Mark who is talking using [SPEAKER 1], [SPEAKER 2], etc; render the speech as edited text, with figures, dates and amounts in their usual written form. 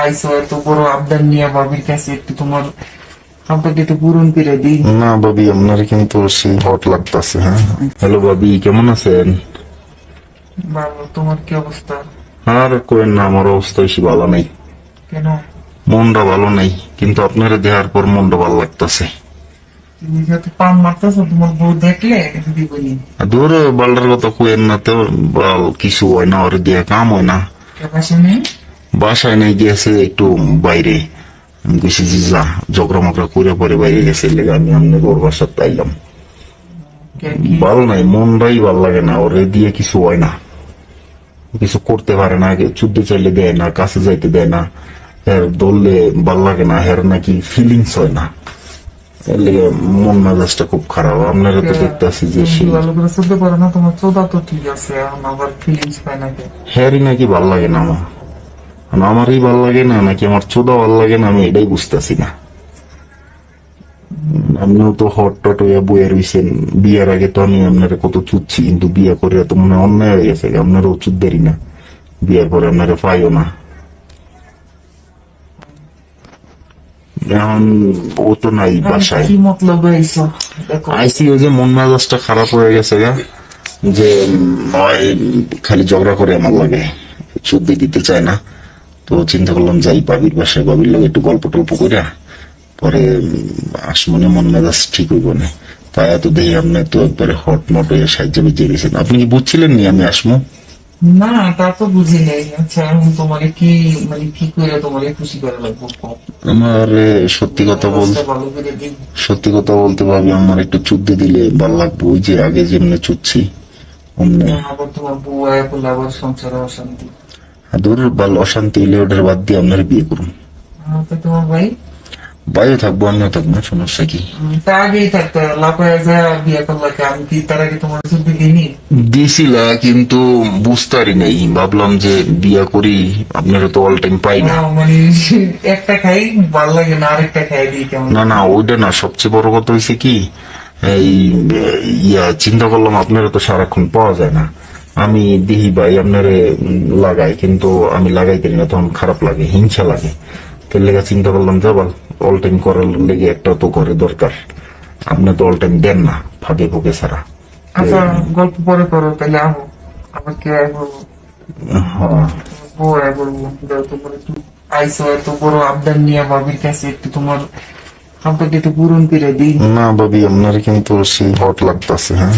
[SPEAKER 1] আইসো এত বড় আবদার নিয়ে ভাবির কাছে একটু তোমার সম্পর্কে একটু পূরণ করে দিই।
[SPEAKER 2] না ভাবি, আপনার কিন্তু সেই হট লাগতেছে। হ্যাঁ, হ্যালো ভাবি, কেমন আছেন?
[SPEAKER 1] ভালো, তোমার কি অবস্থা?
[SPEAKER 2] আর কোয়েন না, আমার অবস্থা বেশি ভালো নেই।
[SPEAKER 1] কেন?
[SPEAKER 2] মনটা ভালো নেই, কিন্তু আপনারা দেখার পর মনটা ভালো লাগতেছে।
[SPEAKER 1] তুমি যেহেতু পান মারতেছো, তোমার বউ দেখলে যদি বলি
[SPEAKER 2] দূর বাল্ডার কথা কোয়েন না তো, বাল কিছু হয় না, ওর দিয়ে কাম হয় না।
[SPEAKER 1] পাশে নেই।
[SPEAKER 2] বাসায় নেই, গেছে একটু বাইরে। আমি কইছি যে যা, ঝগড়া মগড়া করে পরে বাইরে গেছে, লেগে আমি আপনার ওর বাসার তাইলাম।
[SPEAKER 1] কি
[SPEAKER 2] ভালো নাই, মনটাই ভাল লাগে না, ওরে দিয়ে কিছু হয় না, কিছু করতে পারে না, চুদ্দে চাইলে দেয় না, কাছে যাইতে দেয় না, হের দললে ভাল লাগে না, হের নাকি ফিলিংস হয় না। এর লেগে মন মেজাজটা খুব খারাপ। আপনারা তো দেখতেছি যে সেই
[SPEAKER 1] ভালো করে চলতে পারো না, তোমার চোদা তো ঠিক আছে, এখন আবার ফিলিংস পায় নাকি?
[SPEAKER 2] হেরই নাকি ভাল লাগে না আমার, আমারই ভাল লাগে না নাকি আমার চোদা ভাল লাগে না, আমি এটাই বুঝতেছি না। আপনিও তো হট টট হইয়া বইয়া রইছেন, বিয়ের আগে তো আমি আপনারা কত চুচ্ছি, কিন্তু বিয়ে করে তো মনে হয় অন্যায় হয়ে গেছে, আপনারও চুদ্দেরই না, বিয়ের পরে আপনারা পাইও না। এখন ও তো নাই বাসায়।
[SPEAKER 1] কি মতলব আইসো? দেখো
[SPEAKER 2] আইসি ওই যে মন মেজাজটা খারাপ হয়ে গেছে গা, যে ওই খালি ঝগড়া করে আমার লাগে, চুদ্দি দিতে চায় না। তো চিন্তা করলাম যাই বাবির বাসায়, বাবির লোক একটু গল্প টল্প করে পরে আসমনে মন মেজাজ ঠিক হইব না। তাই এত দেখি আপনি তো একবারে হট মট হয়ে সাহায্য বেঁচে গেছেন। আপনি কি বুঝছিলেন নি আমি আসমু?
[SPEAKER 1] না, তা তো বুঝি নাই। আচ্ছা, এখন তোমাকে কি মানে কি করে তোমাকে খুশি করে লাগবো?
[SPEAKER 2] আমার সত্যি কথা
[SPEAKER 1] ভালো করে দিই।
[SPEAKER 2] সত্যি কথা বলতে ভাবি, আমার একটু চুদ্দি দিলে ভালো লাগবে, ওই যে আগে যেমনি চুচ্ছি অমনি।
[SPEAKER 1] আবার তোমার বউ আয়া করলে আবার সংসারে অশান্তি।
[SPEAKER 2] দূর ভালো অশান্তি হইলে ওটার বাদ দিয়ে আপনার বিয়ে করুন।
[SPEAKER 1] তো তোমার ভাই
[SPEAKER 2] বাইরে থাকবো, আমিও থাকবো, সমস্যা কি?
[SPEAKER 1] তা আগেই থাকতো, লাফায় যা বিয়ে করলাকে। আমি কি তার আগে তোমার চুক্তি দিইনি?
[SPEAKER 2] দিছিলা, কিন্তু বুঝতে পারি নাই, ভাবলাম যে বিয়া করি, আপনারা তো অল টাইম পাই না।
[SPEAKER 1] মানে একটা খাই ভাল লাগে না, আরেকটা খাই দিই কেমন?
[SPEAKER 2] না না, ওইটা না, সবচেয়ে বড় কথা হয়েছে কি, এই চিন্তা করলাম আপনারা তো সারাক্ষণ পাওয়া যায় না। আমি দিহি ভাই আপনারে লাগাই, কিন্তু আমি লাগাইতে না, তখন খারাপ লাগে, হিংসা লাগে। তার লেগে চিন্তা করলাম যাবাল অল টাইম করার লেগে একটা তো করে দরকার। আপনি তো অল টাইম দেন না, ফাঁকে ফুকে ছাড়া।
[SPEAKER 1] আচ্ছা, গল্প পরে করো তাহলে। আহো, আবার কে আয় বলবো?
[SPEAKER 2] হ্যাঁ,
[SPEAKER 1] বউ আয় বলবো। তোমার একটু আইসো এত বড় আবদার নিয়ে ভাবির কাছে একটু তোমার সম্পর্কে একটু পূরণ করে দিই।
[SPEAKER 2] না ভাবি, আপনার কিন্তু সেই হট লাগতেছে। হ্যাঁ।